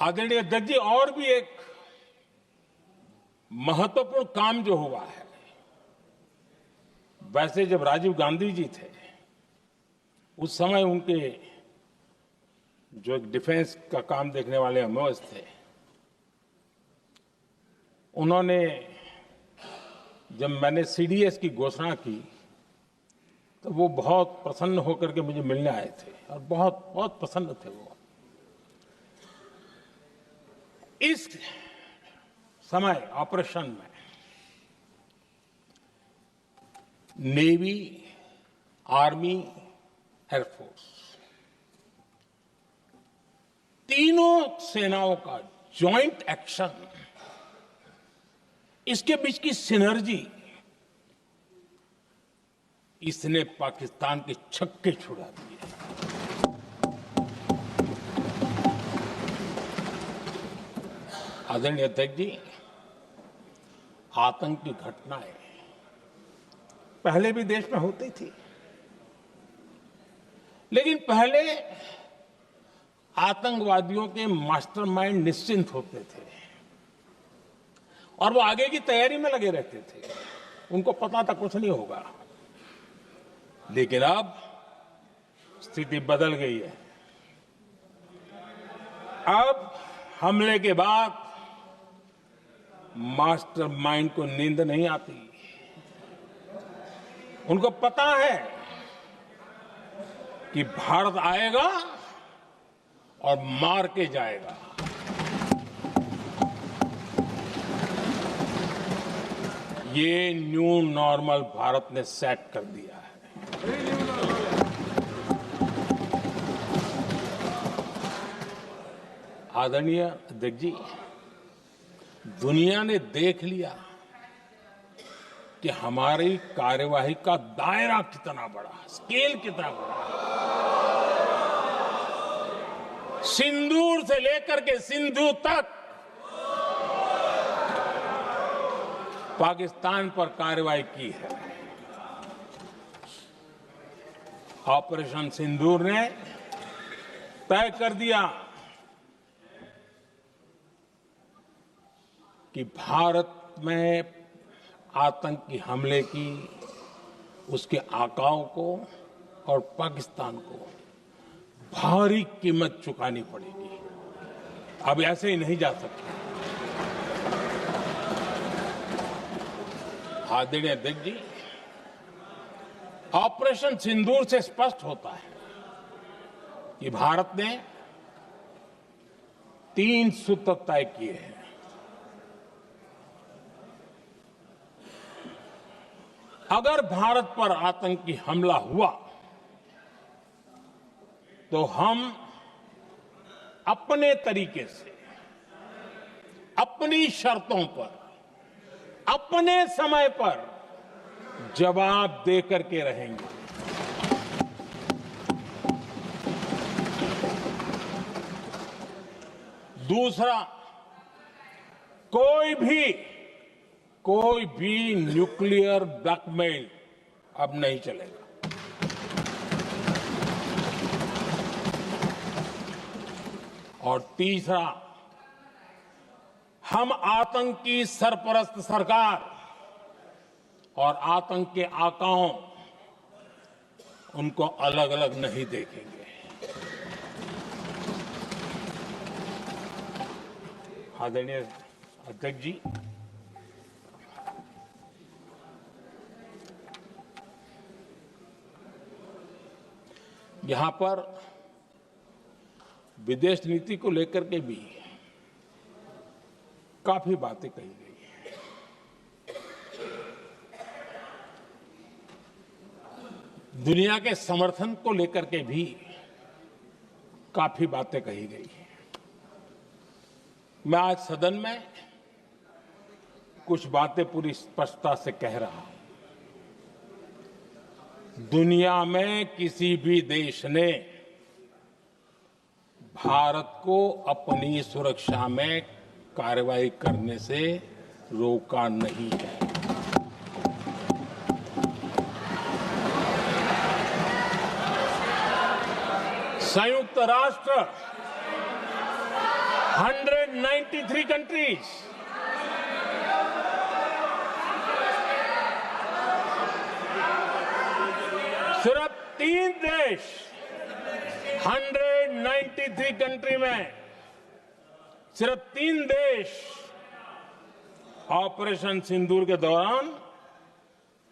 आदरणीय अध्यक्ष जी, और भी एक महत्वपूर्ण काम जो हुआ है। वैसे जब राजीव गांधी जी थे उस समय उनके जो एक डिफेंस का काम देखने वाले अमोस थे, उन्होंने जब मैंने सीडीएस की घोषणा की तो वो बहुत प्रसन्न होकर के मुझे मिलने आए थे और बहुत बहुत प्रसन्न थे वो। इस समय ऑपरेशन में नेवी, आर्मी, एयरफोर्स, तीनों सेनाओं का जॉइंट एक्शन, इसके बीच की सिनर्जी, इसने पाकिस्तान के छक्के छुड़ा दिए। आदरणीय अध्यक्ष जी, आतंक की घटनाएं पहले भी देश में होती थी, लेकिन पहले आतंकवादियों के मास्टरमाइंड निश्चिंत होते थे और वो आगे की तैयारी में लगे रहते थे, उनको पता था कुछ नहीं होगा। लेकिन अब स्थिति बदल गई है। अब हमले के बाद मास्टरमाइंड को नींद नहीं आती। उनको पता है कि भारत आएगा और मार के जाएगा। ये न्यू नॉर्मल भारत ने सेट कर दिया है। आदरणीय अध्यक्ष जी, दुनिया ने देख लिया कि हमारी कार्यवाही का दायरा कितना बड़ा, स्केल कितना बड़ा। सिंदूर से लेकर के सिंधु तक पाकिस्तान पर कार्रवाई की है। ऑपरेशन सिंदूर ने तय कर दिया कि भारत में आतंकी हमले की, उसके आकाओं को और पाकिस्तान को भारी कीमत चुकानी पड़ेगी। अब ऐसे ही नहीं जा सकते। आदरणीय अध्यक्ष जी, ऑपरेशन सिंदूर से स्पष्ट होता है कि भारत ने 3 सूत्र तय किए हैं। अगर भारत पर आतंकी हमला हुआ तो हम अपने तरीके से, अपनी शर्तों पर, अपने समय पर जवाब दे करके रहेंगे। दूसरा, कोई भी न्यूक्लियर ब्लैकमेल अब नहीं चलेगा। और तीसरा, हम आतंक की सरपरस्त सरकार और आतंक के आकाओं, उनको अलग अलग नहीं देखेंगे। आदरणीय अध्यक्ष जी, यहां पर विदेश नीति को लेकर के भी काफी बातें कही गई हैं। दुनिया के समर्थन को लेकर के भी काफी बातें कही गई हैं। मैं आज सदन में कुछ बातें पूरी स्पष्टता से कह रहा हूं। दुनिया में किसी भी देश ने भारत को अपनी सुरक्षा में कार्रवाई करने से रोका नहीं है। संयुक्त राष्ट्र 193 countries. सिर्फ 3 देश 193 कंट्री में सिर्फ 3 देश ऑपरेशन सिंदूर के दौरान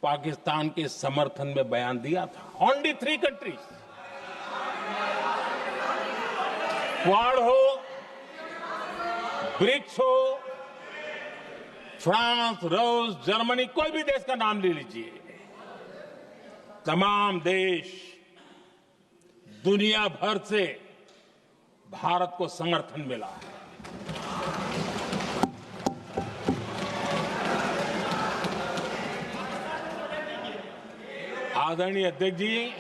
पाकिस्तान के समर्थन में बयान दिया था. Only 3 countries. क्वाड हो, ब्रिक्स हो, फ्रांस, रूस, जर्मनी, कोई भी देश का नाम ले लीजिए. तमाम देश दुनिया भर से भारत को समर्थन मिला है. आदरणीय अध्यक्ष जी,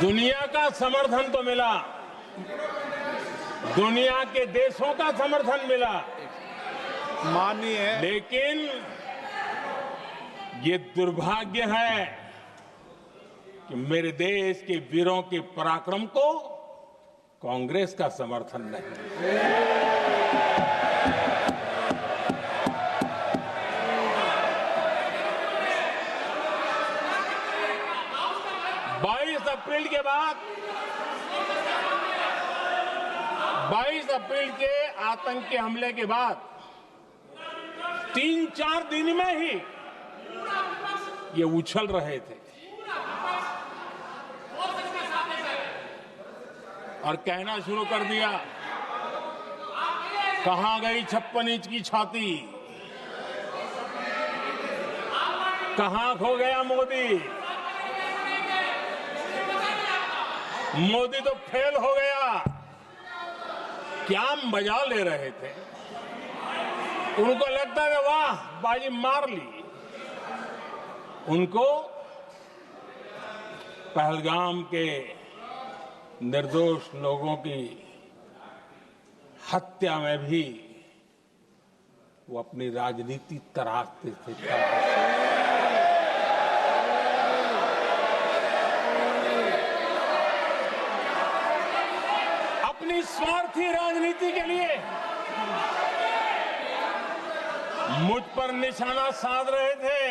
दुनिया का समर्थन तो मिला, दुनिया के देशों का समर्थन मिला, माननीय, लेकिन ये दुर्भाग्य है कि मेरे देश के वीरों के पराक्रम को कांग्रेस का समर्थन नहीं. 22 अप्रैल के बाद 22 अप्रैल के आतंकी हमले के बाद 3-4 दिन में ही ये उछल रहे थे और कहना शुरू कर दिया, कहां गई 56 इंच की छाती, कहां खो गया मोदी, मोदी तो फेल हो गया. क्या मजा ले रहे थे. उनको लगता है वाह बाजी मार ली. उनको पहलगाम के निर्दोष लोगों की हत्या में भी वो अपनी राजनीति तराशते थे. अपनी स्वार्थी राजनीति के लिए मुझ पर निशाना साध रहे थे,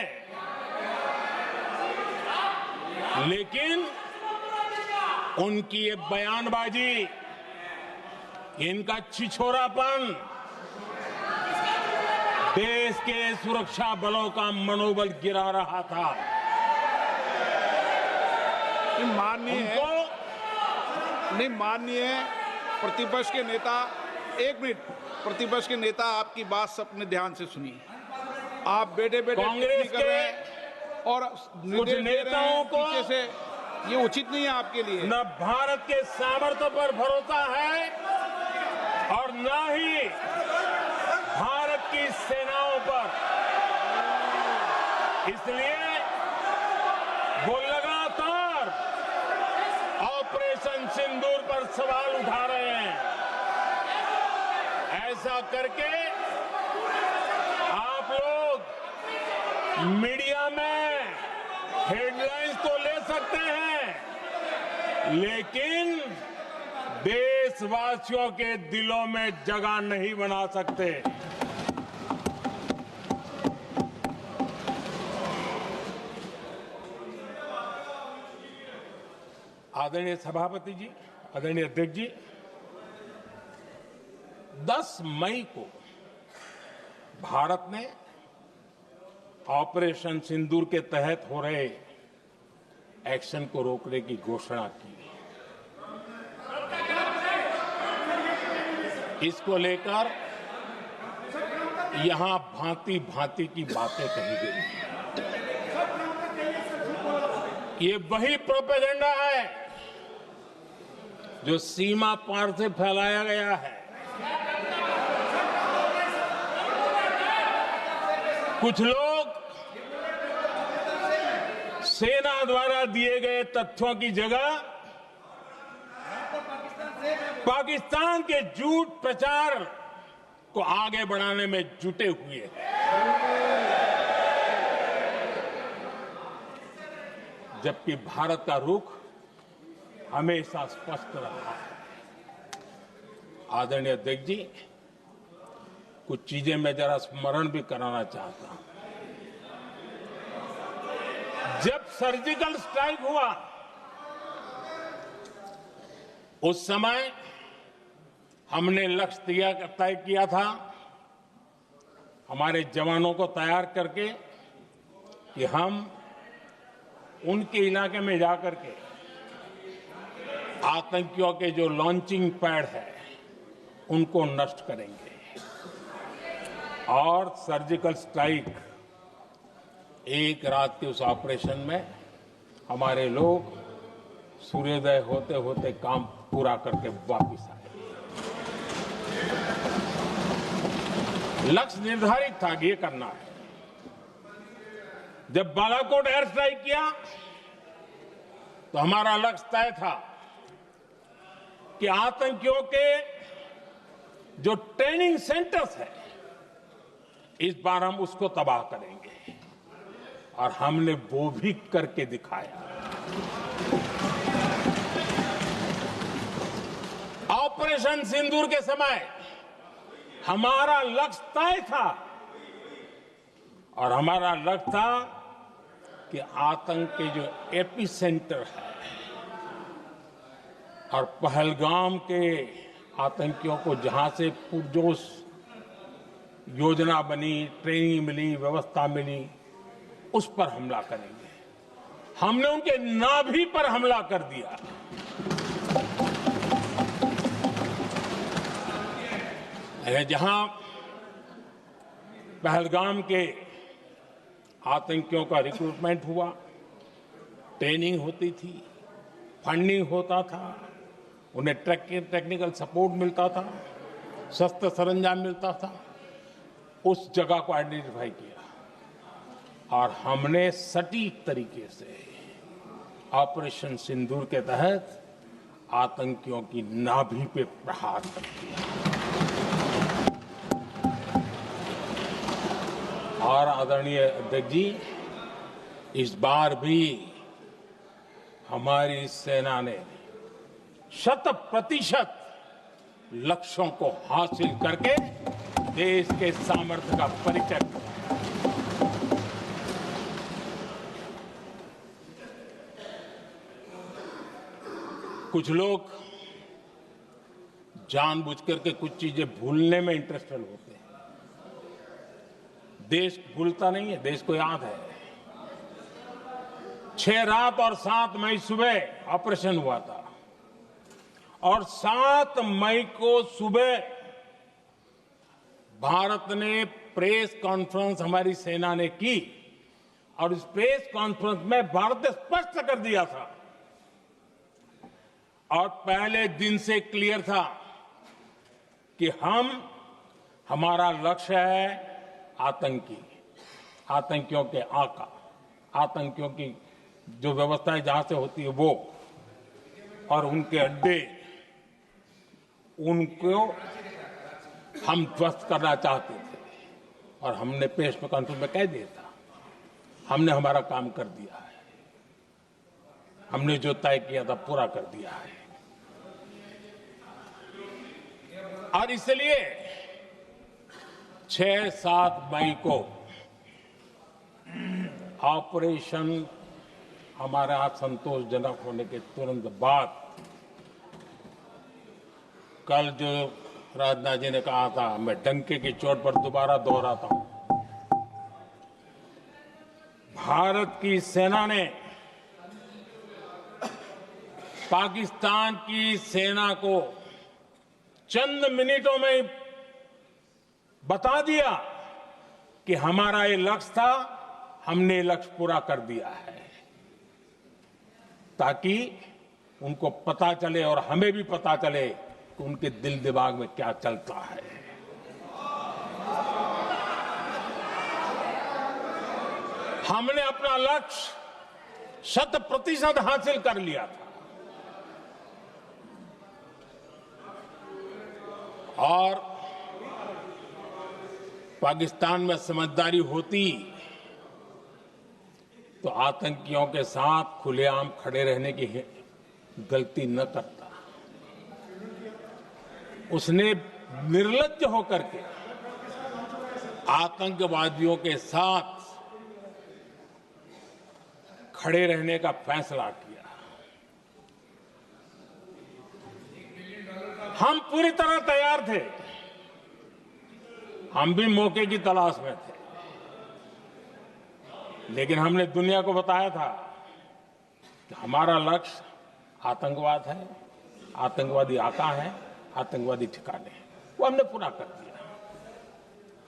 लेकिन उनकी ये बयानबाजी, इनका छिछोरापन देश के सुरक्षा बलों का मनोबल गिरा रहा था. माननीय प्रतिपक्ष के नेता, 1 मिनट. प्रतिपक्ष के नेता, आपकी बात अपने ध्यान से सुनिए. आप बेटे कांग्रेस कर रहे हैं और कुछ नेताओं को पीछे से, ये उचित नहीं है आपके लिए. न भारत के सामर्थ्य पर भरोसा है और न ही भारत की सेनाओं पर. इसलिए वो लगातार ऑपरेशन सिंदूर पर सवाल उठा रहे हैं. ऐसा करके आप लोग मीडिया में हेडलाइंस तो ले सकते हैं, लेकिन देशवासियों के दिलों में जगह नहीं बना सकते. आदरणीय सभापति जी, आदरणीय अध्यक्ष जी, 10 मई को भारत ने ऑपरेशन सिंदूर के तहत हो रहे एक्शन को रोकने की घोषणा की. इसको लेकर यहां भांति भांति की बातें कही गई. ये वही प्रोपेगेंडा है जो सीमा पार से फैलाया गया है. कुछ लोग सेना द्वारा दिए गए तथ्यों की जगह पाकिस्तान के झूठ प्रचार को आगे बढ़ाने में जुटे हुए हैं. जबकि भारत का रुख हमेशा स्पष्ट रहा है. आदरणीय अध्यक्ष जी, कुछ चीजें मैं जरा स्मरण भी कराना चाहता हूं। जब सर्जिकल स्ट्राइक हुआ उस समय हमने लक्ष्य तय किया था, हमारे जवानों को तैयार करके, कि हम उनके इलाके में जाकर के आतंकियों के जो लॉन्चिंग पैड है उनको नष्ट करेंगे। और सर्जिकल स्ट्राइक, एक रात के उस ऑपरेशन में हमारे लोग सूर्योदय होते होते काम पूरा करके वापस आए। लक्ष्य निर्धारित था कि ये करना है। जब बालाकोट एयर स्ट्राइक किया तो हमारा लक्ष्य तय था कि आतंकियों के जो ट्रेनिंग सेंटर्स है, इस बार हम उसको तबाह करेंगे, और हमने वो भी करके दिखाया। ऑपरेशन सिंदूर के समय हमारा लक्ष्य तय था, और हमारा लक्ष्य था कि आतंक के जो एपी सेंटर है और पहलगाम के आतंकियों को जहां से पुरजोश योजना बनी, ट्रेनिंग मिली, व्यवस्था मिली, उस पर हमला करेंगे। हमने उनके नाभि पर हमला कर दिया। जहां पहलगाम के आतंकियों का रिक्रूटमेंट हुआ, ट्रेनिंग होती थी, फंडिंग होता था, उन्हें टेक्निकल सपोर्ट मिलता था, शस्त्र सरंजाम मिलता था, उस जगह को आइडेंटिफाई किया और हमने सटीक तरीके से ऑपरेशन सिंदूर के तहत आतंकियों की नाभि पे प्रहार कर दिया। और आदरणीय अध्यक्ष जी, इस बार भी हमारी सेना ने 100% लक्ष्यों को हासिल करके देश के सामर्थ्य का परिचय दिया। कुछ लोग जानबूझ करके कुछ चीजें भूलने में इंटरेस्टेड होते हैं। देश भूलता नहीं है, देश को याद है। 6 रात और 7 मई सुबह ऑपरेशन हुआ था, और 7 मई को सुबह भारत ने प्रेस कॉन्फ्रेंस हमारी सेना ने की, और इस प्रेस कॉन्फ्रेंस में भारत ने स्पष्ट कर दिया था, और पहले दिन से क्लियर था कि हमारा लक्ष्य है आतंकियों के आका, आतंकियों की जो व्यवस्थाएं जहां से होती है वो, और उनके अड्डे, उनको हम ध्वस्त करना चाहते थे। और हमने प्रेस कॉन्फ्रेंस में कह दिया था, हमने हमारा काम कर दिया है, हमने जो तय किया था पूरा कर दिया है। और इसलिए 6-7 मई को ऑपरेशन हमारे हाथ संतोषजनक होने के तुरंत बाद, कल जो राजनाथ जी ने कहा था, मैं डंके की चोट पर दोबारा दोहराता हूं, भारत की सेना ने पाकिस्तान की सेना को चंद मिनटों में बता दिया कि हमारा ये लक्ष्य था, हमने लक्ष्य पूरा कर दिया है, ताकि उनको पता चले और हमें भी पता चले कि उनके दिल दिमाग में क्या चलता है। हमने अपना लक्ष्य 100% हासिल कर लिया था, और पाकिस्तान में समझदारी होती तो आतंकियों के साथ खुलेआम खड़े रहने की गलती न करता। उसने निर्लज्ज होकर के आतंकवादियों के साथ खड़े रहने का फैसला किया। हम पूरी तरह तैयार थे, हम भी मौके की तलाश में थे, लेकिन हमने दुनिया को बताया था कि हमारा लक्ष्य आतंकवाद है, आतंकवादी आका है, आतंकवादी ठिकाने हैं। वो हमने पूरा कर दिया।